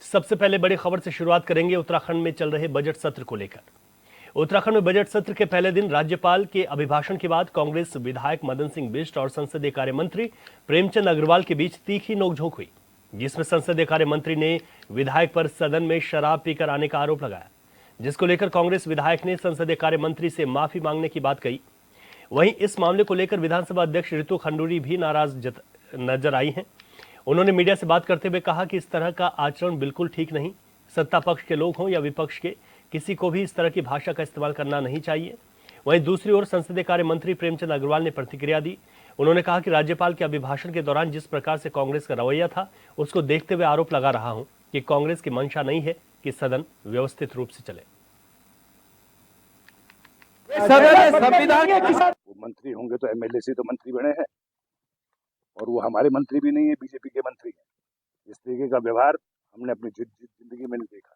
सबसे पहले बड़ी खबर से शुरुआत करेंगे उत्तराखंड में चल रहे बजट सत्र को लेकर। उत्तराखंड में बजट सत्र के पहले दिन राज्यपाल के अभिभाषण के बाद कांग्रेस विधायक मदन सिंह बिष्ट और संसदीय कार्य मंत्री प्रेमचंद अग्रवाल के बीच तीखी नोकझोंक हुई, जिसमें संसदीय कार्य मंत्री ने विधायक पर सदन में शराब पीकर आने का आरोप लगाया, जिसको लेकर कांग्रेस विधायक ने संसदीय कार्य मंत्री से माफी मांगने की बात कही। वहीं इस मामले को लेकर विधानसभा अध्यक्ष ऋतु खंडूरी भी नाराज नजर आई हैं। उन्होंने मीडिया से बात करते हुए कहा कि इस तरह का आचरण बिल्कुल ठीक नहीं। सत्ता पक्ष के लोग हों या विपक्ष के, किसी को भी इस तरह की भाषा का इस्तेमाल करना नहीं चाहिए। वहीं दूसरी ओर संसदीय कार्य मंत्री प्रेमचंद अग्रवाल ने प्रतिक्रिया दी। उन्होंने कहा कि राज्यपाल के अभिभाषण के दौरान जिस प्रकार से कांग्रेस का रवैया था, उसको देखते हुए आरोप लगा रहा हूं कि कांग्रेस की मंशा नहीं है कि सदन व्यवस्थित रूप से चले। मंत्री होंगे तो एमएलए से तो मंत्री बने हैं, और वो हमारे मंत्री भी नहीं है, बीजेपी के मंत्री हैं। इस तरीके का व्यवहार हमने अपनी जिंदगी में नहीं देखा।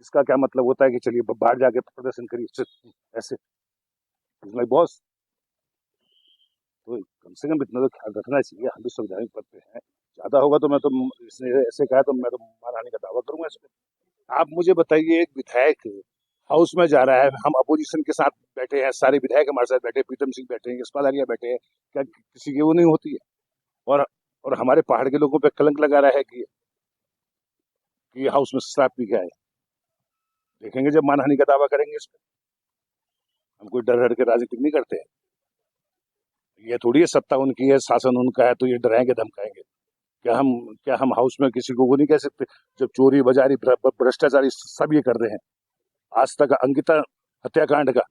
इसका क्या मतलब होता है कि चलिए बाहर जाके प्रदर्शन करिए ऐसे, माय बॉस। तो कम से कम इतना तो ख्याल रखना चाहिए। हम भी संवैधानिक पद पे हैं। ज्यादा होगा तो मैं तो इसने ऐसे कहा तो मैं तो मानहानि का दावा करूंगा इस पर। आप मुझे बताइए, एक विधायक हाउस में जा रहा है, हम अपोजिशन के साथ बैठे हैं, सारे विधायक हमारे साथ बैठे हैं, प्रीतम सिंह बैठे हैं, यशपाल आर्या बैठे हैं, क्या किसी की वो नहीं होती है? और हमारे पहाड़ के लोगों पे कलंक लगा रहा है कि हाउस में शराब पी के आए। देखेंगे जब मानहानि का दावा करेंगे इस पर। हम कोई डर हट के राजनीति नहीं करते हैं। ये थोड़ी है सत्ता उनकी है, शासन उनका है, तो ये डराएंगे धमकाएंगे। क्या हम हाउस में किसी को वो नहीं कह सकते? जब चोरी बाजारी भ्रष्टाचारी सब ये कर रहे हैं, आज तक अंकिता हत्याकांड का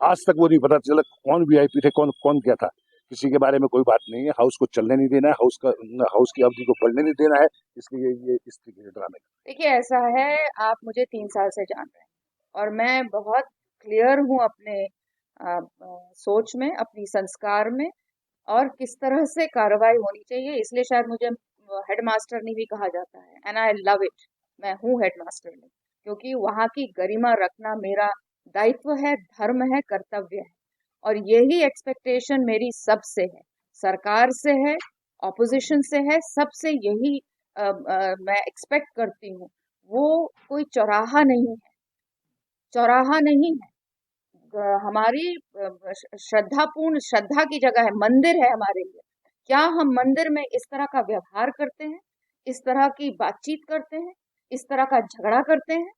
आज तक वो नहीं पता चला कौन वीआईपी थे, कौन क्या था। किसी के बारे में कोई बात नहीं है। हाउस को चलने नहीं देना है, हाउस की अवधि को बढ़ने नहीं देना है, इसलिए ये इस तरीके के ड्रामे। देखिए, ऐसा है, आप मुझे 3 साल से जान रहे हैं और मैं बहुत क्लियर हूँ अपने सोच में, अपनी संस्कार में, और किस तरह से कार्रवाई होनी चाहिए। इसलिए शायद मुझे हेडमास्टर नहीं भी कहा जाता है, एंड आई लव इट। मैं हूँ हेडमास्टर नहीं, क्योंकि वहाँ की गरिमा रखना मेरा दायित्व है, धर्म है, कर्तव्य है। और यही एक्सपेक्टेशन मेरी सबसे है, सरकार से है, ऑपोजिशन से है, सबसे यही मैं एक्सपेक्ट करती हूँ। वो कोई चौराहा नहीं है, चौराहा नहीं है। हमारी श्रद्धापूर्ण श्रद्धा की जगह है, मंदिर है हमारे लिए। क्या हम मंदिर में इस तरह का व्यवहार करते हैं, इस तरह की बातचीत करते हैं, इस तरह का झगड़ा करते हैं?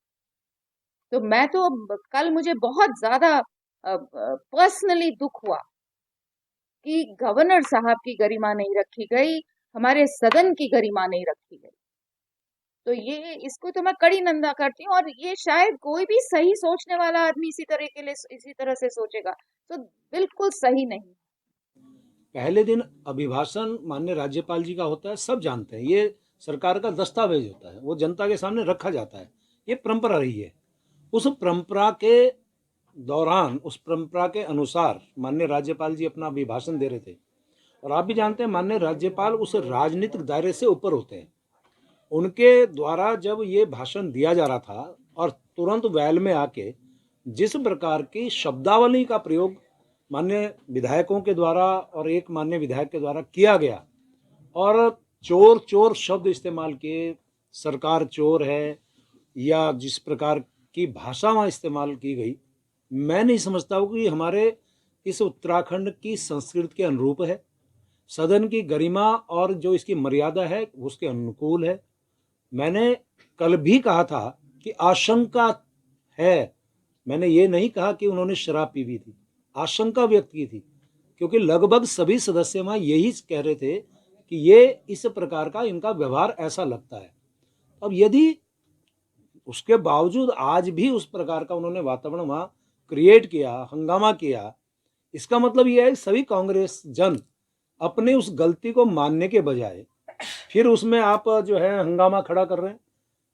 तो मैं तो कल मुझे बहुत ज्यादा पर्सनली दुख हुआ कि गवर्नर साहब की गरिमा नहीं रखी गई, हमारे सदन की गरिमा नहीं रखी गई। तो ये इसको तो मैं कड़ी निंदा करती हूँ, और ये शायद कोई भी सही सोचने वाला आदमी इसी तरह से सोचेगा तो बिल्कुल सही नहीं। पहले दिन अभिभाषण माननीय राज्यपाल जी का होता है, सब जानते हैं। ये सरकार का दस्तावेज होता है, वो जनता के सामने रखा जाता है। ये परंपरा रही है। उस परंपरा के दौरान, उस परंपरा के अनुसार माननीय राज्यपाल जी अपना अभिभाषण दे रहे थे। और आप भी जानते हैं माननीय राज्यपाल उस राजनीतिक दायरे से ऊपर होते हैं। उनके द्वारा जब ये भाषण दिया जा रहा था और तुरंत वैल में आके जिस प्रकार की शब्दावली का प्रयोग माननीय विधायकों के द्वारा और एक माननीय विधायक के द्वारा किया गया, और चोर चोर शब्द इस्तेमाल किए, सरकार चोर है, या जिस प्रकार की भाषा वहाँ इस्तेमाल की गई, मैं नहीं समझता हूँ कि हमारे इस उत्तराखंड की संस्कृति के अनुरूप है, सदन की गरिमा और जो इसकी मर्यादा है उसके अनुकूल है। मैंने कल भी कहा था कि आशंका है, मैंने ये नहीं कहा कि उन्होंने शराब पी हुई थी, आशंका व्यक्त की थी, क्योंकि लगभग सभी सदस्य वहाँ यही कह रहे थे कि ये इस प्रकार का इनका व्यवहार ऐसा लगता है। अब यदि उसके बावजूद आज भी उस प्रकार का उन्होंने वातावरण वहाँ क्रिएट किया, हंगामा किया, इसका मतलब यह है कि सभी कांग्रेस जन अपने उस गलती को मानने के बजाय फिर उसमें आप जो है हंगामा खड़ा कर रहे हैं।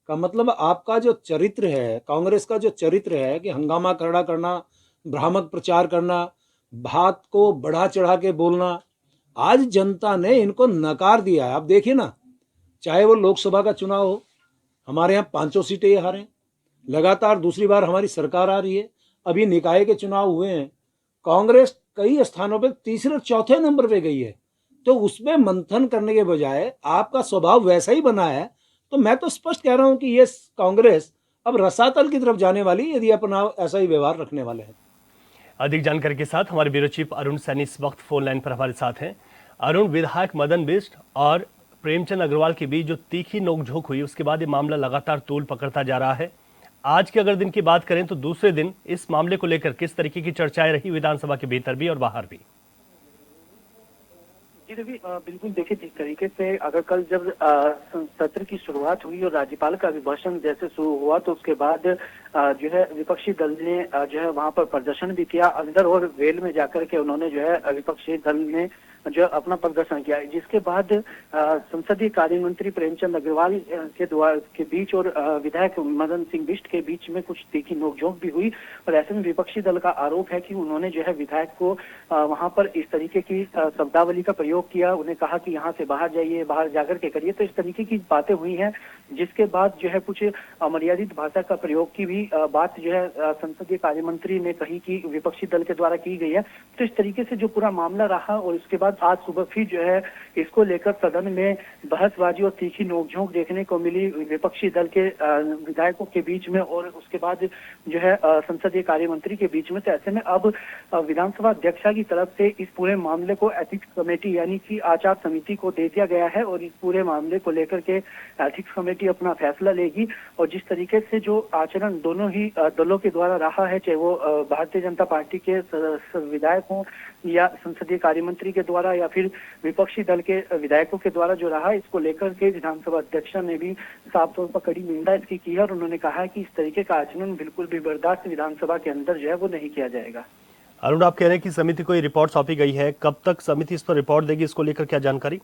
का मतलब आपका जो चरित्र है, कांग्रेस का जो चरित्र है कि हंगामा खड़ा करना, भ्रामक प्रचार करना, बात को बढ़ा चढ़ा के बोलना, आज जनता ने इनको नकार दिया है। आप देखिए ना, चाहे वो लोकसभा का चुनाव हो, हमारे यहाँ 500 सीटें ये हारे, लगातार दूसरी बार हमारी सरकार आ रही है, अभी निकाय के चुनाव हुए हैं, कांग्रेस कई स्थानों पर तीसरे चौथे नंबर पे गई है। तो उसमें मंथन करने के बजाय आपका स्वभाव वैसा ही बना है, तो मैं तो स्पष्ट कह रहा हूं कि ये कांग्रेस अब रसातल की तरफ जाने वाली, यदि अपना ऐसा ही व्यवहार रखने वाले हैं। अधिक जानकारी के साथ हमारे ब्यूरो चीफ अरुण सैनी इस वक्त फोन लाइन पर हमारे साथ हैं। अरुण, विधायक मदन बिष्ट और प्रेमचंद अग्रवाल के बीच जो तीखी नोकझोंक हुई, उसके बाद ये मामला लगातार तूल पकड़ता जा रहा है। आज के अगर दिन की बात करें तो दूसरे दिन इस मामले को लेकर किस तरीके की चर्चाएं रही विधानसभा के भीतर भी और बाहर भी? जी रवि, बिल्कुल देखिए, जिस तरीके से अगर कल जब सत्र की शुरुआत हुई और राज्यपाल का अभिभाषण जैसे शुरू हुआ तो उसके बाद जो है विपक्षी दल ने जो है वहां पर प्रदर्शन भी किया अंदर, और वेल में जाकर के उन्होंने जो है विपक्षी दल ने जो अपना प्रदर्शन किया, जिसके बाद संसदीय कार्य मंत्री प्रेमचंद अग्रवाल के बीच और विधायक मदन सिंह बिष्ट के बीच में कुछ तीखी नोकझोंक भी हुई। और ऐसे में विपक्षी दल का आरोप है कि उन्होंने जो है विधायक को वहां पर इस तरीके की शब्दावली का प्रयोग किया, उन्हें कहा कि यहाँ से बाहर जाइए, बाहर जाकर के करिए। तो इस तरीके की बातें हुई हैं, जिसके बाद जो है कुछ अमर्यादित भाषा का प्रयोग की भी बात जो है संसदीय कार्य मंत्री ने कही कि विपक्षी दल के द्वारा की गई है। तो इस तरीके से जो पूरा मामला रहा, और उसके बाद आज सुबह फिर जो है इसको लेकर सदन में बहसबाजी और तीखी नोकझोंक देखने को मिली विपक्षी दल के विधायकों के बीच में, और उसके बाद जो है संसदीय कार्य मंत्री के बीच में। तो ऐसे में अब विधानसभा अध्यक्षा की तरफ से इस पूरे मामले को एथिक्स कमेटी यानी कि आचार समिति को दे दिया गया है, और इस पूरे मामले को लेकर के एथिक्स कमेटी अपना फैसला लेगी। और जिस तरीके से जो आचरण दोनों ही दलों के द्वारा रहा है, चाहे वो भारतीय जनता पार्टी के विधायक हों या संसदीय कार्य मंत्री के द्वारा या फिर विपक्षी दल के विधायकों के द्वारा जो रहा, इसको लेकर के विधानसभा अध्यक्ष ने भी साफ तौर पर कड़ी निंदा इसकी की है, और उन्होंने कहा है कि इस तरीके का आचरण बिल्कुल भी बर्दाश्त विधानसभा के अंदर जो है वो नहीं किया जाएगा। अरुण, आप कह रहे हैं कि समिति को ये रिपोर्ट सौंपी गई है, कब तक समिति इस पर रिपोर्ट देगी, इसको लेकर क्या जानकारी?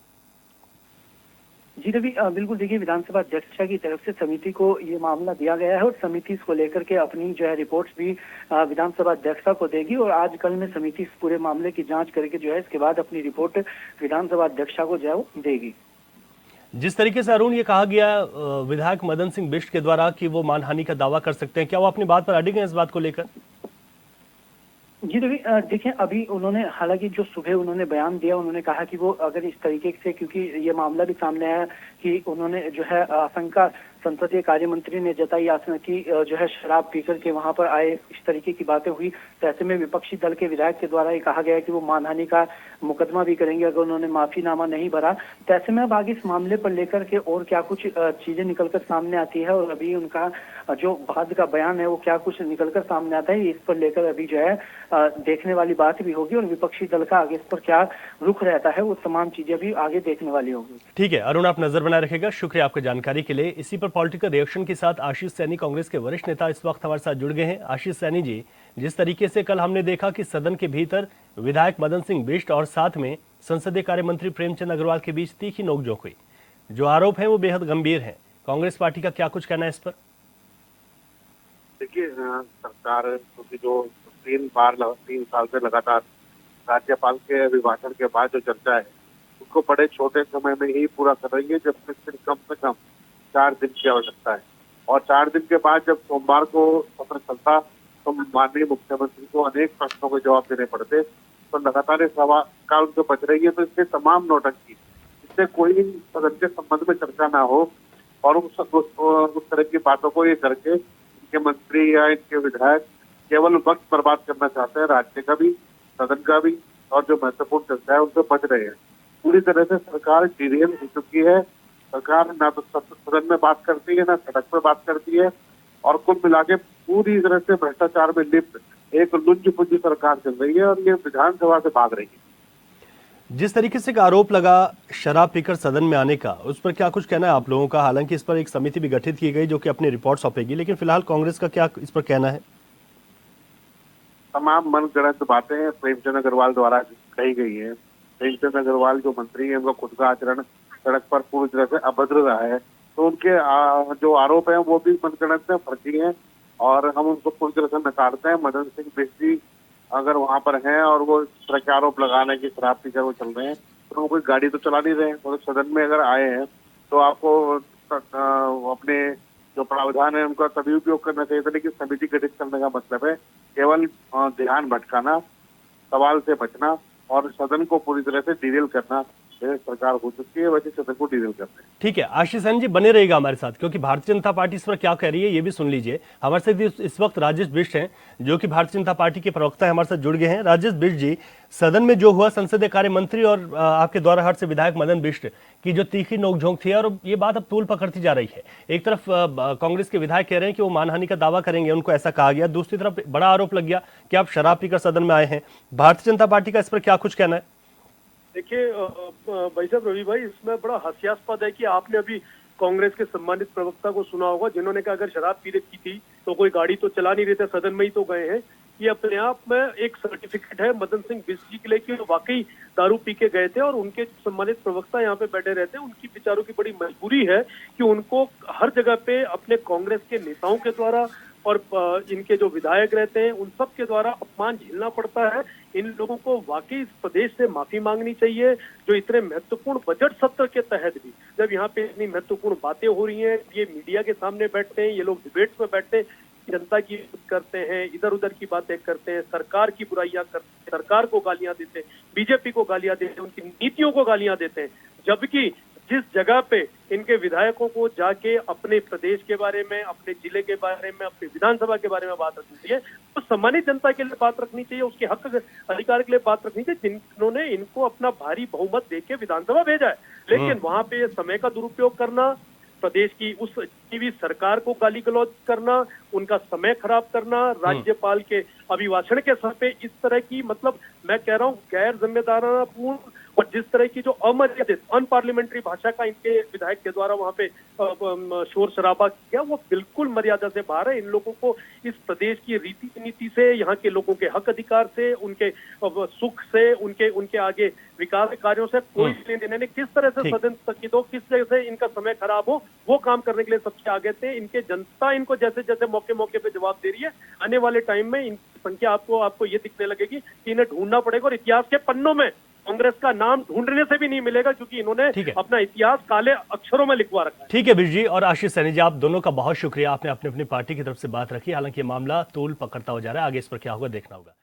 जी रवि, बिल्कुल देखिए, विधानसभा अध्यक्षा की तरफ से समिति को ये मामला दिया गया है, और समिति इसको लेकर के अपनी जो है रिपोर्ट्स भी विधानसभा अध्यक्षा को देगी, और आज कल में समिति इस पूरे मामले की जांच करके जो है इसके बाद अपनी रिपोर्ट विधानसभा अध्यक्षा को जो है वो देगी। जिस तरीके से अरुण ये कहा गया विधायक मदन सिंह बिष्ट के द्वारा कि वो मानहानि का दावा कर सकते हैं, क्या वो अपनी बात पर अड़े हैं इस बात को लेकर? जी रवि, देखिए, अभी उन्होंने हालांकि जो सुबह उन्होंने बयान दिया, उन्होंने कहा कि वो अगर इस तरीके से, क्योंकि ये मामला भी सामने आया कि उन्होंने जो है आशंका संसदीय कार्य मंत्री ने जताई कि जो है शराब पीकर के वहां पर आए, इस तरीके की बातें हुई। तो ऐसे में विपक्षी दल के विधायक के द्वारा ये कहा गया कि वो मानहानि का मुकदमा भी करेंगे अगर उन्होंने माफीनामा नहीं भरा। तो ऐसे में अब आगे इस मामले पर लेकर के और क्या कुछ चीजें निकलकर सामने आती है, और अभी उनका जो बाद का बयान है वो क्या कुछ निकलकर सामने आता है, इस पर लेकर अभी जो है देखने वाली बात भी होगी, और विपक्षी दल का आगे इस पर क्या रुख रहता है वो तमाम चीजें भी आगे देखने वाली होगी। ठीक है अरुण, आप नजर बनाए रखेगा। शुक्रिया आपकी जानकारी के लिए। इसी पर पॉलिटिकल रिएक्शन के साथ आशीष सैनी, कांग्रेस के वरिष्ठ नेता, इस वक्त हमारे साथ जुड़ गए हैं। आशीष सैनी जी, जिस तरीके से कल हमने देखा कि सदन के भीतर विधायक मदन सिंह बिष्ट और साथ में संसदीय कार्य मंत्री प्रेमचंद अग्रवाल के बीच तीखी नोकझोंक हुई, जो आरोप है वो बेहद गंभीर है, कांग्रेस पार्टी का क्या कुछ कहना है इस पर? देखिए, सरकार क्योंकि जो 3 साल से लगातार राज्यपाल के अभिभाषण के बाद जो चर्चा है उसको बड़े छोटे समय में ही पूरा कर रही है, जबकि सिर्फ कम से कम 4 दिन की आवश्यकता है। और 4 दिन के बाद जब सोमवार को सत्र चलता तो माननीय मुख्यमंत्री को अनेक प्रश्नों के जवाब देने पड़ते, तो लगातार सवाल काल उनको बच रही है। तो इससे तमाम नौटंकी, इससे कोई सदन के संबंध में चर्चा ना हो, और उस तरह की बातों को ये करके इनके मंत्री या इनके विधायक केवल वक्त बर्बाद करना चाहते हैं, राज्य का भी, सदन का भी, और जो महत्वपूर्ण चर्चा है उनसे बच रहे हैं। पूरी तरह से सरकार डिरेल हो चुकी है। सरकार ना तो सदन में बात करती है, ना सड़क पर बात करती है, और कुल मिला के पूरी तरह से भ्रष्टाचार में लिप्त एक लुंज-पुंज सरकार चल रही है, और ये विधानसभा से भाग रही है। जिस तरीके से आरोप लगा शराब पीकर सदन में आने का, उस पर क्या कुछ कहना है आप लोगों का? हालांकि इस पर एक समिति भी गठित की गई जो कि अपनी रिपोर्ट सौंपेगी, लेकिन फिलहाल कांग्रेस का क्या इस पर कहना है? तमाम मनगढ़ंत बातें प्रेमचंद अग्रवाल द्वारा कही गई है। प्रेमचंद अग्रवाल जो मंत्री है, उनका खुद का आचरण सड़क पर पूरी तरह से अभद्र रहा है, तो उनके जो आरोप है वो भी मनगढ़ंत है, फर्जी है, और हम उनको पूरी तरह से नकारते हैं। मदन सिंह बिष्ट जी अगर वहां पर हैं और वो इस तरह के आरोप लगाने की शराब पीकर वो चल रहे हैं, तो कोई गाड़ी तो चला नहीं रहे हैं। तो सदन में अगर आए हैं तो आपको अपने जो प्रावधान है उनका तभी उपयोग करना चाहिए था, लेकिन समिति गठित करने का मतलब है केवल ध्यान भटकाना, सवाल से बचना और सदन को पूरी तरह से डिरेल करना। सरकार हो चुकी है, वैसे सदन को डील करते हैं। ठीक है, आशीष सैन जी बने रहिएगा हमारे साथ, क्योंकि भारतीय जनता पार्टी इस पर क्या कह रही है ये भी सुन लीजिए। हमारे साथ इस वक्त राजेश बिष्ट हैं, जो कि भारतीय जनता पार्टी के प्रवक्ता है, हमारे साथ जुड़ गए हैं। राजेश बिष्ट जी, सदन में जो हुआ, संसदीय कार्य मंत्री और आपके द्वाराहाट से विधायक मदन बिष्ट की जो तीखी नोकझोंक थी, और ये बात अब तूल पकड़ती जा रही है। एक तरफ कांग्रेस के विधायक कह रहे हैं कि वो मानहानि का दावा करेंगे, उनको ऐसा कहा गया। दूसरी तरफ बड़ा आरोप लग गया कि आप शराब पीकर सदन में आए हैं। भारतीय जनता पार्टी का इस पर क्या कुछ कहना है? देखिए भाई साहब, रवि भाई, इसमें बड़ा हास्यास्पद है कि आपने अभी कांग्रेस के सम्मानित प्रवक्ता को सुना होगा, जिन्होंने कहा अगर शराब पी रखी थी तो कोई गाड़ी तो चला नहीं रहे थे, सदन में ही तो गए हैं। ये अपने आप में एक सर्टिफिकेट है मदन सिंह बिष्ट जी के लिए कि वो वाकई दारू पी के गए थे, और उनके सम्मानित प्रवक्ता यहाँ पे बैठे रहते हैं। उनकी बेचारों की बड़ी मजबूरी है कि उनको हर जगह पे अपने कांग्रेस के नेताओं के द्वारा और इनके जो विधायक रहते हैं उन सब के द्वारा अपमान झेलना पड़ता है। इन लोगों को वाकई इस प्रदेश से माफी मांगनी चाहिए, जो इतने महत्वपूर्ण बजट सत्र के तहत भी, जब यहाँ पे इतनी महत्वपूर्ण बातें हो रही हैं, ये मीडिया के सामने बैठते हैं, ये लोग डिबेट्स में बैठते हैं, जनता की करते हैं, इधर उधर की बातें करते हैं, सरकार की बुराइयां करते हैं, सरकार को गालियां देते हैं, बीजेपी को गालियां देते हैं, उनकी नीतियों को गालियां देते हैं। जबकि जिस जगह पे इनके विधायकों को जाके अपने प्रदेश के बारे में, अपने जिले के बारे में, अपने विधानसभा के बारे में बात रखनी चाहिए, तो सम्मानित जनता के लिए बात रखनी चाहिए, उसके हक अधिकार के लिए बात रखनी चाहिए, जिन्होंने इनको अपना भारी बहुमत देके विधानसभा भेजा है। लेकिन वहां पे समय का दुरुपयोग करना, प्रदेश की उस टीवी सरकार को गाली गलौज करना, उनका समय खराब करना, राज्यपाल के अभिभाषण के सर पे इस तरह की, मतलब मैं कह रहा हूँ गैर जिम्मेदाराना पूर्ण और जिस तरह की जो अमर्यादित अनपार्लियामेंट्री भाषा का इनके विधायक के द्वारा वहां पे शोर शराबा किया, वो बिल्कुल मर्यादा से बाहर है। इन लोगों को इस प्रदेश की रीति नीति से, यहाँ के लोगों के हक अधिकार से, उनके सुख से, उनके आगे विकास कार्यों से कोई लेने देने नहीं। किस तरह से सदन स्थगित हो, किस तरह से इनका समय खराब हो, वो काम करने के लिए सबसे आगे थे। इनके जनता इनको जैसे जैसे मौके मौके पे जवाब दे रही है, आने वाले टाइम में इनकी संख्या आपको ये दिखने लगेगी कि इन्हें ढूंढना पड़ेगा, और इतिहास के पन्नों में कांग्रेस का नाम ढूंढने से भी नहीं मिलेगा, क्योंकि इन्होंने अपना इतिहास काले अक्षरों में लिखवा रखा है। ठीक है बिष्ट जी और आशीष सैनी जी, आप दोनों का बहुत शुक्रिया, आपने अपनी अपनी पार्टी की तरफ से बात रखी। हालांकि ये मामला तूल पकड़ता हो जा रहा है, आगे इस पर क्या होगा देखना होगा।